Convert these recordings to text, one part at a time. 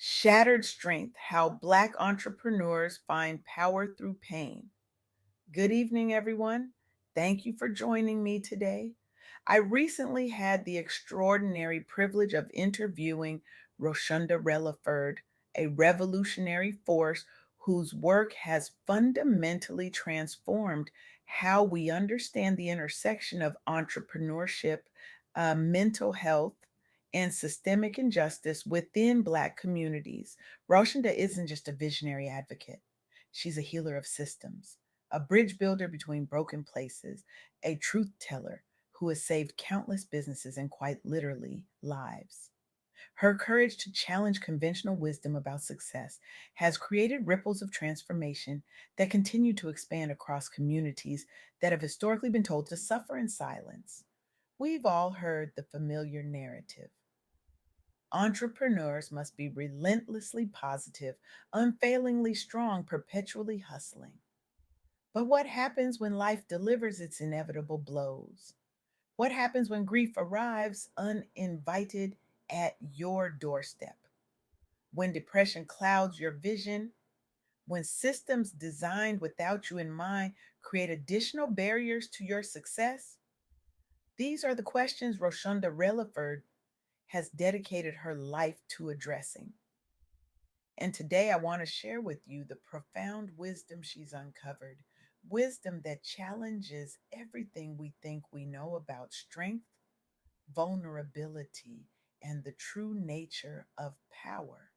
Shattered Strength: How Black Entrepreneurs Find Power Through Pain. Good evening, everyone. Thank you for joining me today. I recently had the extraordinary privilege of interviewing Roshunda Releford, a revolutionary force whose work has fundamentally transformed how we understand the intersection of entrepreneurship, mental health, and systemic injustice within Black communities. Roshunda isn't just a visionary advocate, she's a healer of systems, a bridge builder between broken places, a truth teller who has saved countless businesses and quite literally lives. Her courage to challenge conventional wisdom about success has created ripples of transformation that continue to expand across communities that have historically been told to suffer in silence. We've all heard the familiar narrative. Entrepreneurs must be relentlessly positive, unfailingly strong, perpetually hustling. But what happens when life delivers its inevitable blows? What happens when grief arrives uninvited at your doorstep? When depression clouds your vision? When systems designed without you in mind create additional barriers to your success? These are the questions Roshunda Releford has dedicated her life to addressing. And today I want to share with you the profound wisdom she's uncovered, wisdom that challenges everything we think we know about strength, vulnerability, and the true nature of power.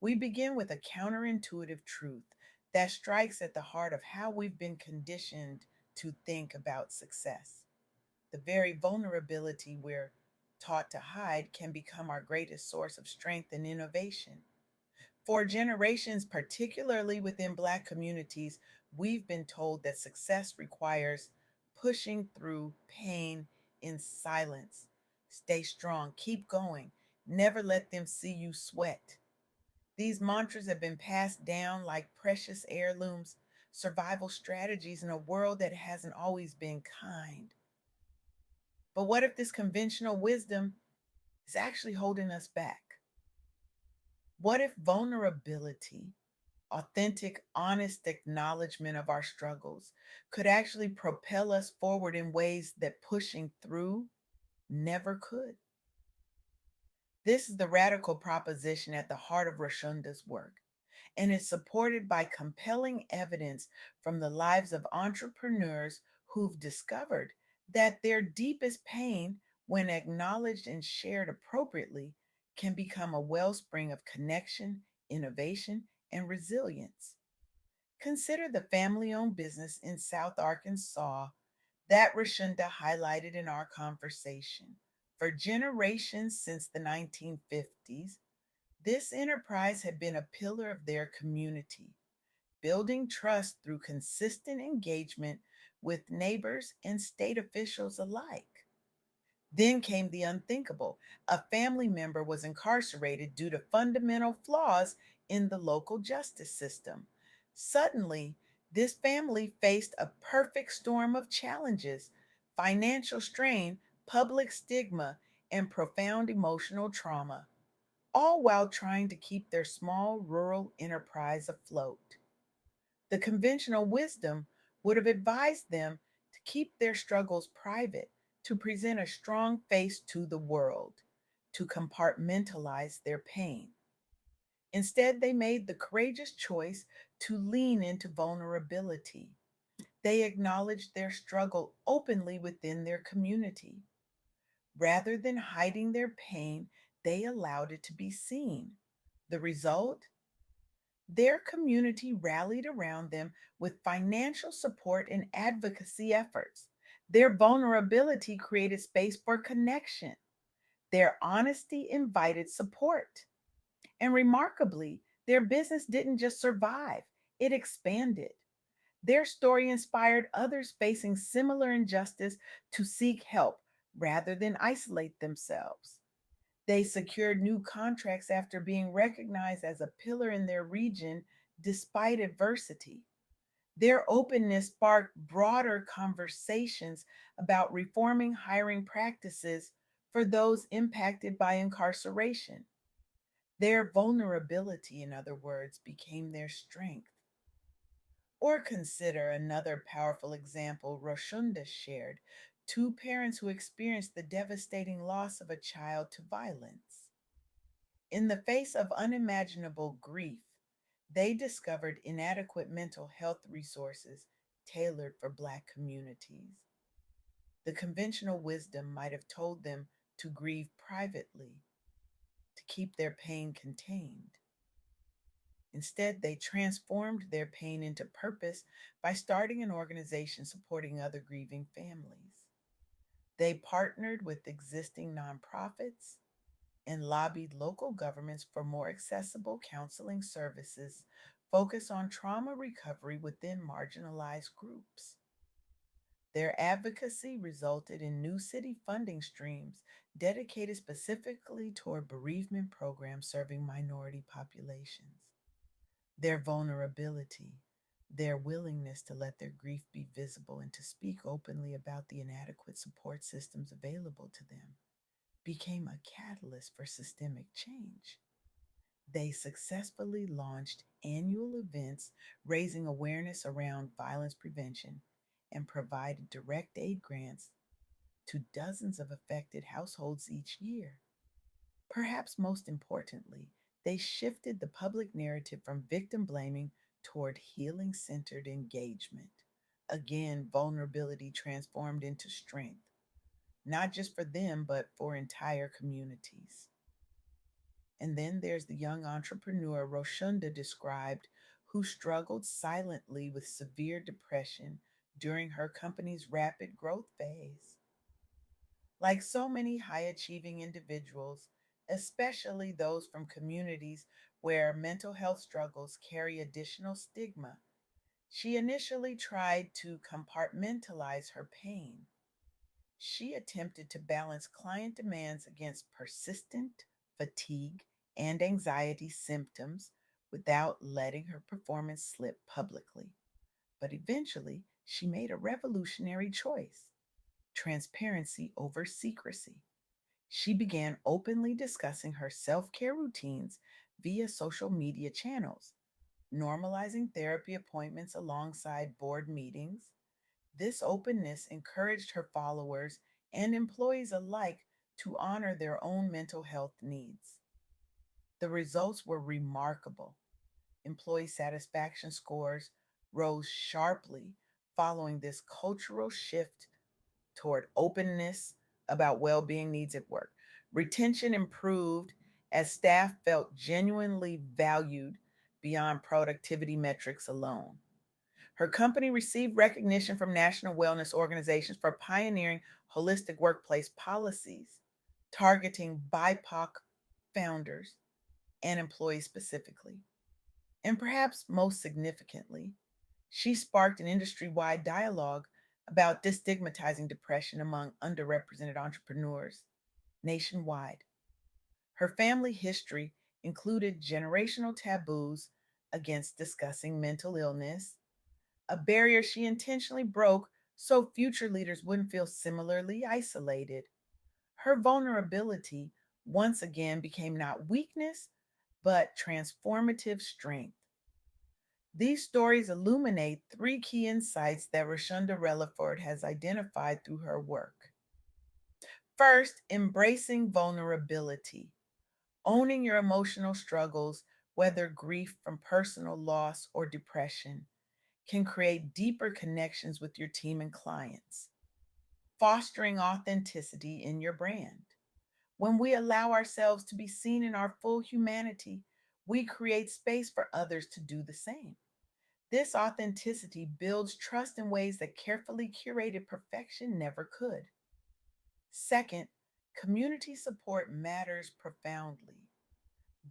We begin with a counterintuitive truth that strikes at the heart of how we've been conditioned to think about success. The very vulnerability we're taught to hide can become our greatest source of strength and innovation. For generations, particularly within Black communities, we've been told that success requires pushing through pain in silence. Stay strong, keep going, never let them see you sweat. These mantras have been passed down like precious heirlooms, survival strategies in a world that hasn't always been kind. But what if this conventional wisdom is actually holding us back? What if vulnerability, authentic, honest acknowledgement of our struggles, could actually propel us forward in ways that pushing through never could? This is the radical proposition at the heart of Rashunda's work, and is supported by compelling evidence from the lives of entrepreneurs who've discovered that their deepest pain, when acknowledged and shared appropriately, can become a wellspring of connection, innovation, and resilience. Consider the family owned business in South Arkansas that Rashunda highlighted in our conversation. For generations since the 1950s, this enterprise had been a pillar of their community, building trust through consistent engagement with neighbors and state officials alike. Then came the unthinkable. A family member was incarcerated due to fundamental flaws in the local justice system. Suddenly, this family faced a perfect storm of challenges: financial strain, public stigma, and profound emotional trauma, all while trying to keep their small rural enterprise afloat. The conventional wisdom would have advised them to keep their struggles private, to present a strong face to the world, to compartmentalize their pain. Instead, they made the courageous choice to lean into vulnerability. They acknowledged their struggle openly within their community. Rather than hiding their pain, they allowed it to be seen. The result? Their community rallied around them with financial support and advocacy efforts. Their vulnerability created space for connection. Their honesty invited support. And remarkably, their business didn't just survive, it expanded. Their story inspired others facing similar injustice to seek help rather than isolate themselves. They secured new contracts after being recognized as a pillar in their region despite adversity. Their openness sparked broader conversations about reforming hiring practices for those impacted by incarceration. Their vulnerability, in other words, became their strength. Or consider another powerful example Roshunda shared, two parents who experienced the devastating loss of a child to violence. In the face of unimaginable grief, they discovered inadequate mental health resources tailored for Black communities. The conventional wisdom might have told them to grieve privately, to keep their pain contained. Instead, they transformed their pain into purpose by starting an organization supporting other grieving families. They partnered with existing nonprofits and lobbied local governments for more accessible counseling services focused on trauma recovery within marginalized groups. Their advocacy resulted in new city funding streams dedicated specifically toward bereavement programs serving minority populations. Their vulnerability, their willingness to let their grief be visible and to speak openly about the inadequate support systems available to them became a catalyst for systemic change. They successfully launched annual events raising awareness around violence prevention and provided direct aid grants to dozens of affected households each year. Perhaps most importantly, they shifted the public narrative from victim blaming toward healing centered engagement. Again, vulnerability transformed into strength, not just for them, but for entire communities. And then there's the young entrepreneur Roshunda described, who struggled silently with severe depression during her company's rapid growth phase. Like so many high achieving individuals, especially those from communities where mental health struggles carry additional stigma, she initially tried to compartmentalize her pain. She attempted to balance client demands against persistent fatigue and anxiety symptoms without letting her performance slip publicly. But eventually, she made a revolutionary choice: transparency over secrecy. She began openly discussing her self care routines via social media channels, normalizing therapy appointments alongside board meetings. This openness encouraged her followers and employees alike to honor their own mental health needs. The results were remarkable. Employee satisfaction scores rose sharply following this cultural shift toward openness about well being needs at work. Retention improved as staff felt genuinely valued beyond productivity metrics alone. Her company received recognition from national wellness organizations for pioneering holistic workplace policies, targeting BIPOC founders and employees specifically. And perhaps most significantly, she sparked an industry wide dialogue about destigmatizing depression among underrepresented entrepreneurs nationwide. Her family history included generational taboos against discussing mental illness, a barrier she intentionally broke so future leaders wouldn't feel similarly isolated. Her vulnerability once again became not weakness, but transformative strength. These stories illuminate three key insights that Roshunda Releford has identified through her work. First, embracing vulnerability, owning your emotional struggles, whether grief from personal loss or depression, can create deeper connections with your team and clients, fostering authenticity in your brand. When we allow ourselves to be seen in our full humanity, we create space for others to do the same. This authenticity builds trust in ways that carefully curated perfection never could. Second, community support matters profoundly.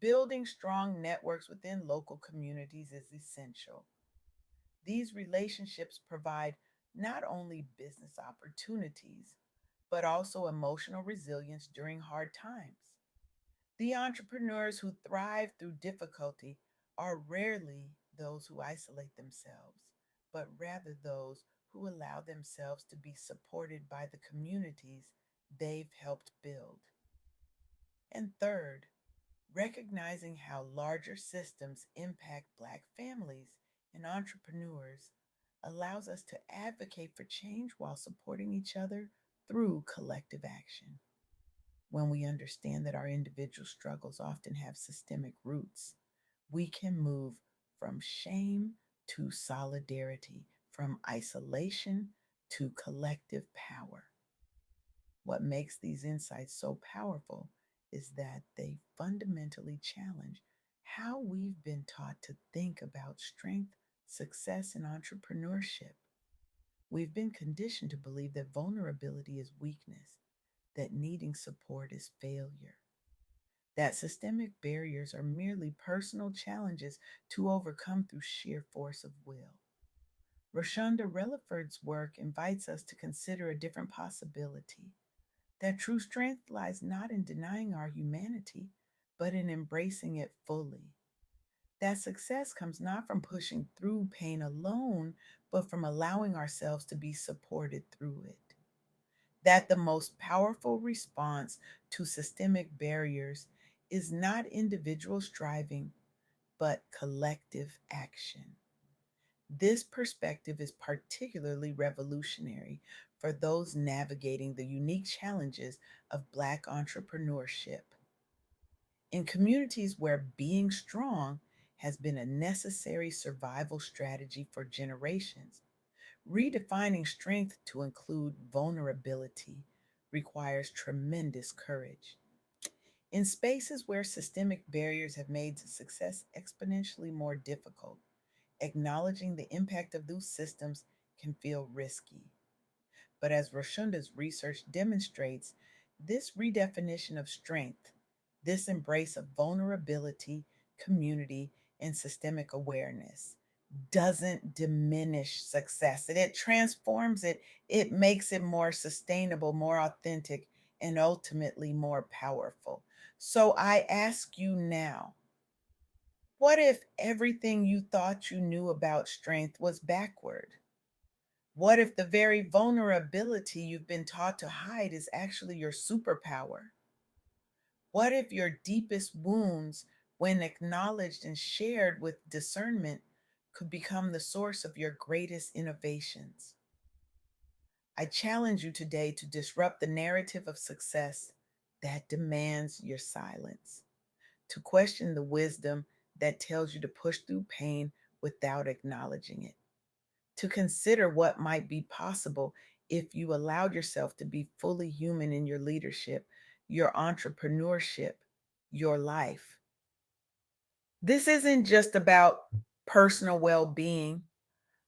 Building strong networks within local communities is essential. These relationships provide not only business opportunities, but also emotional resilience during hard times. The entrepreneurs who thrive through difficulty are rarely those who isolate themselves, but rather those who allow themselves to be supported by the communities they've helped build. And third, Recognizing how larger systems impact Black families and entrepreneurs allows us to advocate for change while supporting each other through collective action. When we understand that our individual struggles often have systemic roots, we can move from shame to solidarity, from isolation to collective power. What makes these insights so powerful is that they fundamentally challenge how we've been taught to think about strength, success, and entrepreneurship. We've been conditioned to believe that vulnerability is weakness, that needing support is failure, that systemic barriers are merely personal challenges to overcome through sheer force of will. Roshunda Releford's work invites us to consider a different possibility, that true strength lies not in denying our humanity, but in embracing it fully. That success comes not from pushing through pain alone, but from allowing ourselves to be supported through it. That the most powerful response to systemic barriers is not individual striving, but collective action. This perspective is particularly revolutionary for those navigating the unique challenges of Black entrepreneurship. In communities where being strong has been a necessary survival strategy for generations, redefining strength to include vulnerability requires tremendous courage. In spaces where systemic barriers have made success exponentially more difficult, acknowledging the impact of those systems can feel risky. But as Roshunda's research demonstrates, this redefinition of strength, this embrace of vulnerability, community, and systemic awareness doesn't diminish success. It transforms it, it makes it more sustainable, more authentic, and ultimately more powerful. So I ask you now, what if everything you thought you knew about strength was backward? What if the very vulnerability you've been taught to hide is actually your superpower? What if your deepest wounds, when acknowledged and shared with discernment, could become the source of your greatest innovations? I challenge you today to disrupt the narrative of success that demands your silence, to question the wisdom that tells you to push through pain without acknowledging it, to consider what might be possible if you allowed yourself to be fully human in your leadership, your entrepreneurship, your life. This isn't just about personal well being,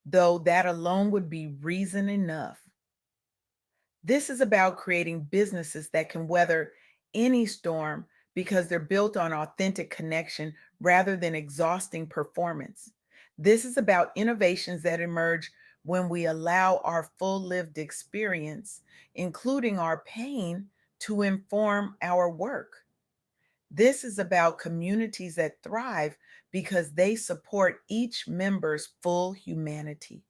though that alone would be reason enough. This is about creating businesses that can weather any storm because they're built on authentic connection rather than exhausting performance. This is about innovations that emerge when we allow our full lived experience, including our pain, to inform our work. This is about communities that thrive because they support each member's full humanity.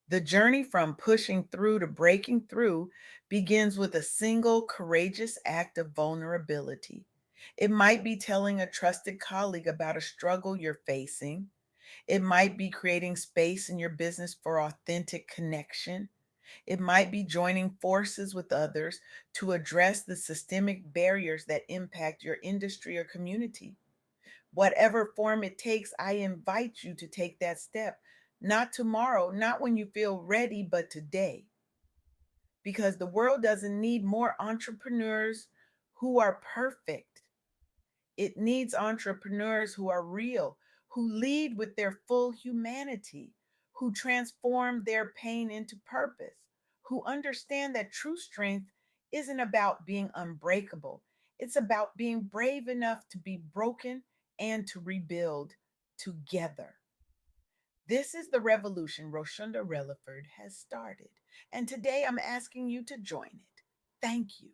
The journey from pushing through to breaking through begins with a single courageous act of vulnerability. It might be telling a trusted colleague about a struggle you're facing. It might be creating space in your business for authentic connection. It might be joining forces with others to address the systemic barriers that impact your industry or community. Whatever form it takes, I invite you to take that step. Not tomorrow, not when you feel ready, but today. Because the world doesn't need more entrepreneurs who are perfect. It needs entrepreneurs who are real, who lead with their full humanity, who transform their pain into purpose, who understand that true strength isn't about being unbreakable. It's about being brave enough to be broken and to rebuild together. This is the revolution Roshunda Releford has started, and today I'm asking you to join it. Thank you.